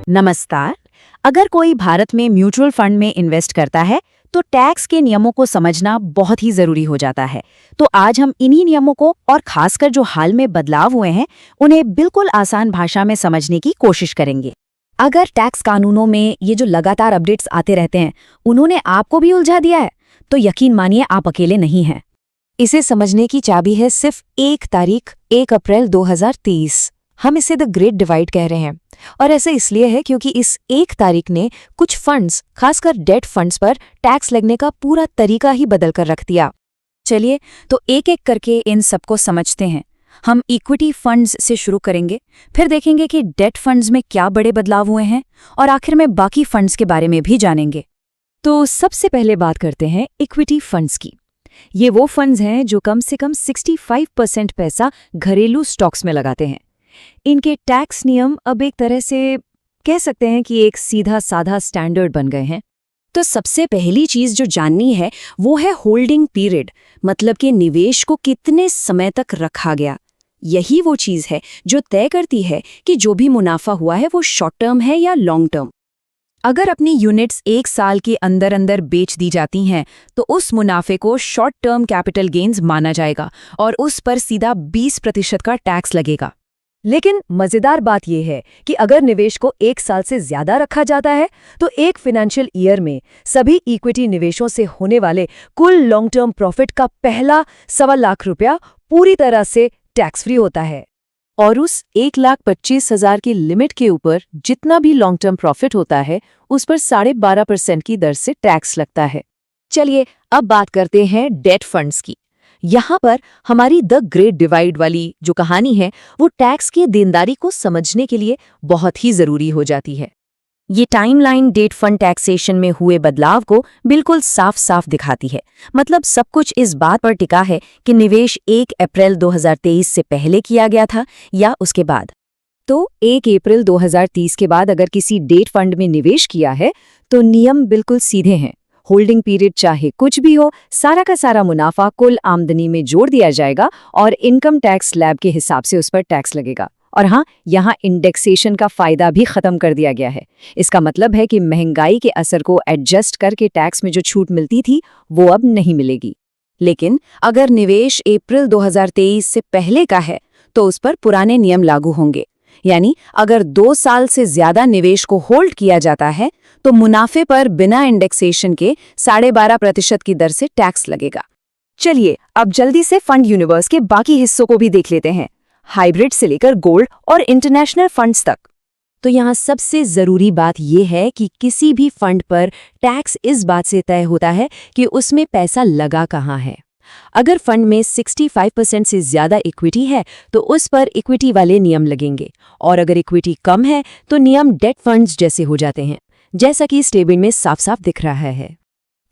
नमस्कार। अगर कोई भारत में म्यूचुअल फंड में इन्वेस्ट करता है तो टैक्स के नियमों को समझना बहुत ही जरूरी हो जाता है। तो आज हम इन्हीं नियमों को और खासकर जो हाल में बदलाव हुए हैं उन्हें बिल्कुल आसान भाषा में समझने की कोशिश करेंगे। अगर टैक्स कानूनों में ये जो लगातार अपडेट्स आते रहते हैं उन्होंने आपको भी उलझा दिया है तो यकीन मानिए आप अकेले नहीं हैं। इसे समझने की चाबी है सिर्फ एक तारीख 1 अप्रैल 2023। हम इसे द ग्रेट डिवाइड कह रहे हैं और ऐसा इसलिए है क्योंकि इस एक तारीख ने कुछ फंड्स खासकर डेट फंड्स पर टैक्स लगने का पूरा तरीका ही बदल कर रख दिया। चलिए तो एक एक करके इन सबको समझते हैं। हम इक्विटी फंड्स से शुरू करेंगे, फिर देखेंगे कि डेट फंड्स में क्या बड़े बदलाव हुए हैं और आखिर में बाकी फंड्स के बारे में भी जानेंगे। तो सबसे पहले बात करते हैं इक्विटी फंड्स की। ये वो फंड्स हैं जो कम से कम 65% पैसा घरेलू स्टॉक्स में लगाते हैं। इनके टैक्स नियम अब एक तरह से कह सकते हैं कि एक सीधा साधा स्टैंडर्ड बन गए हैं। तो सबसे पहली चीज जो जाननी है वो है होल्डिंग पीरियड, मतलब कि निवेश को कितने समय तक रखा गया। यही वो चीज है जो तय करती है कि जो भी मुनाफा हुआ है वो शॉर्ट टर्म है या लॉन्ग टर्म। अगर अपनी यूनिट्स 1 साल के अंदर अंदर बेच दी जाती हैं तो उस मुनाफे को शॉर्ट टर्म कैपिटल गेन्स माना जाएगा और उस पर सीधा 20% का टैक्स लगेगा। लेकिन मजेदार बात यह है कि अगर निवेश को 1 साल से ज्यादा रखा जाता है तो एक फाइनेंशियल ईयर में सभी इक्विटी निवेशों से होने वाले कुल लॉन्ग टर्म प्रॉफिट का पहला 1.25 लाख रुपया पूरी तरह से टैक्स फ्री होता है। और उस 1,25,000 की लिमिट के ऊपर जितना भी लॉन्ग टर्म प्रॉफिट होता है उस पर 12.5% की दर से टैक्स लगता है। चलिए अब बात करते हैं डेट फंड्स की। यहाँ पर हमारी द ग्रेट डिवाइड वाली जो कहानी है वो टैक्स की देनदारी को समझने के लिए बहुत ही जरूरी हो जाती है। ये टाइमलाइन डेट फंड टैक्सेशन में हुए बदलाव को बिल्कुल साफ साफ दिखाती है। मतलब सब कुछ इस बात पर टिका है कि निवेश 1 अप्रैल 2023 से पहले किया गया था या उसके बाद। तो 1 अप्रैल 2030 के बाद अगर किसी डेट फंड में निवेश किया है तो नियम बिल्कुल सीधे हैं। होल्डिंग पीरियड चाहे कुछ भी हो, सारा का सारा मुनाफा कुल आमदनी में जोड़ दिया जाएगा और इनकम टैक्स स्लैब के हिसाब से उस पर टैक्स लगेगा। और हाँ, यहाँ इंडेक्सेशन का फायदा भी खत्म कर दिया गया है। इसका मतलब है कि महंगाई के असर को एडजस्ट करके टैक्स में जो छूट मिलती थी वो अब नहीं मिलेगी। लेकिन अगर निवेश अप्रैल 2023 से पहले का है तो उस पर पुराने नियम लागू होंगे। यानी अगर 2 साल से ज्यादा निवेश को होल्ड किया जाता है तो मुनाफे पर बिना इंडेक्सेशन के 12.5% की दर से टैक्स लगेगा। चलिए अब जल्दी से फंड यूनिवर्स के बाकी हिस्सों को भी देख लेते हैं, हाइब्रिड से लेकर गोल्ड और इंटरनेशनल फंड्स तक। तो यहाँ सबसे जरूरी बात यह है कि किसी भी फंड पर टैक्स इस बात से तय होता है कि उसमें पैसा लगा कहाँ है। अगर फंड में 65% से ज्यादा इक्विटी है तो उस पर इक्विटी वाले नियम लगेंगे और अगर इक्विटी कम है तो नियम डेट फंड्स जैसे हो जाते हैं, जैसा कि इस टेबल में साफ साफ दिख रहा है।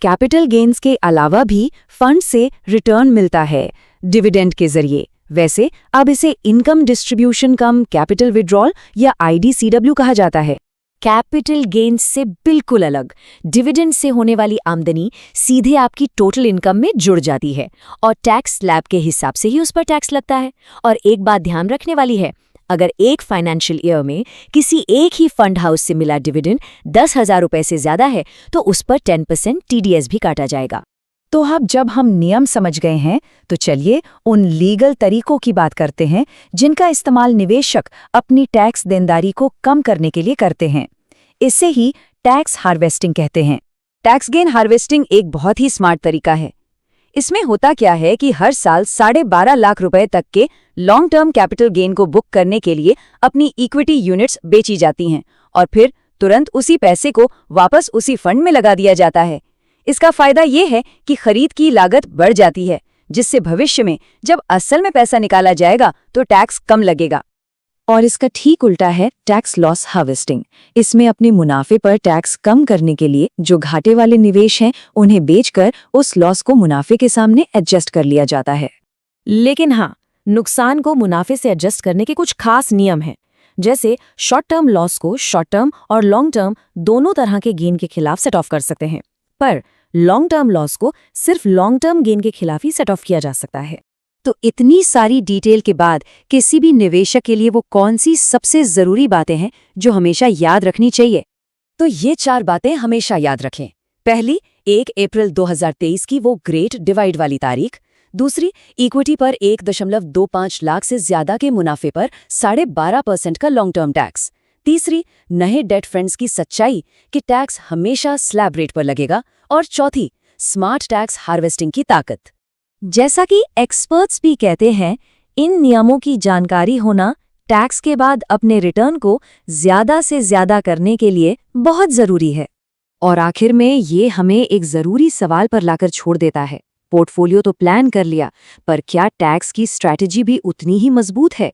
कैपिटल गेन्स के अलावा भी फंड से रिटर्न मिलता है डिविडेंड के जरिए। वैसे अब इसे इनकम डिस्ट्रीब्यूशन कम कैपिटल विड्रॉल या IDCW कहा जाता है। कैपिटल गेन्स से बिल्कुल अलग, डिविडेंड से होने वाली आमदनी सीधे आपकी टोटल इनकम में जुड़ जाती है और टैक्स स्लैब के हिसाब से ही उस पर टैक्स लगता है। और एक बात ध्यान रखने वाली है, अगर एक फाइनेंशियल ईयर में किसी एक ही फंड हाउस से मिला डिविडेंड 10,000 रुपए से ज्यादा है तो उस पर 10% TDS भी काटा जाएगा। तो अब जब हम नियम समझ गए हैं तो चलिए उन लीगल तरीकों की बात करते हैं जिनका इस्तेमाल निवेशक अपनी टैक्स देनदारी को कम करने के लिए करते हैं। इसे ही टैक्स हार्वेस्टिंग कहते हैं। टैक्स गेन हार्वेस्टिंग एक बहुत ही स्मार्ट तरीका है। इसमें होता क्या है कि हर साल 12.5 लाख रुपए तक के लॉन्ग टर्म कैपिटल गेन को बुक करने के लिए अपनी इक्विटी यूनिट्स बेची जाती हैं और फिर तुरंत उसी पैसे को वापस उसी फंड में लगा दिया जाता है। इसका फायदा ये है कि खरीद की लागत बढ़ जाती है, जिससे भविष्य में जब असल में पैसा निकाला जाएगा तो टैक्स कम लगेगा। और इसका ठीक उल्टा है टैक्स लॉस हार्वेस्टिंग। इसमें अपने मुनाफे पर टैक्स कम करने के लिए जो घाटे वाले निवेश हैं उन्हें बेचकर उस लॉस को मुनाफे के सामने एडजस्ट कर लिया जाता है। लेकिन हाँ, नुकसान को मुनाफे से एडजस्ट करने के कुछ खास नियम हैं। जैसे शॉर्ट टर्म लॉस को शॉर्ट टर्म और लॉन्ग टर्म दोनों तरह के गेन के खिलाफ सेट ऑफ कर सकते हैं, पर लॉन्ग टर्म लॉस को सिर्फ लॉन्ग टर्म गेन के खिलाफ ही सेट ऑफ किया जा सकता है। तो इतनी सारी डिटेल के बाद किसी भी निवेशक के लिए वो कौन सी सबसे जरूरी बातें हैं जो हमेशा याद रखनी चाहिए? तो ये 4 बातें हमेशा याद रखें। पहली, 1 अप्रैल 2023 की वो ग्रेट डिवाइड वाली तारीख। दूसरी, इक्विटी पर 1.25 लाख से ज्यादा के मुनाफे पर 12.5% का लॉन्ग टर्म टैक्स। तीसरी, नए डेट फंड्स की सच्चाई कि टैक्स हमेशा स्लैब रेट पर लगेगा। और चौथी, स्मार्ट टैक्स हार्वेस्टिंग की ताकत। जैसा कि एक्सपर्ट्स भी कहते हैं, इन नियमों की जानकारी होना टैक्स के बाद अपने रिटर्न को ज्यादा से ज्यादा करने के लिए बहुत जरूरी है। और आखिर में ये हमें एक जरूरी सवाल पर लाकर छोड़ देता है। पोर्टफोलियो तो प्लान कर लिया, पर क्या टैक्स की स्ट्रैटेजी भी उतनी ही मजबूत है?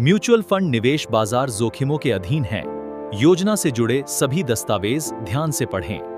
म्यूचुअल फंड निवेश बाजार जोखिमों के अधीन है। योजना से जुड़े सभी दस्तावेज ध्यान से पढ़ें।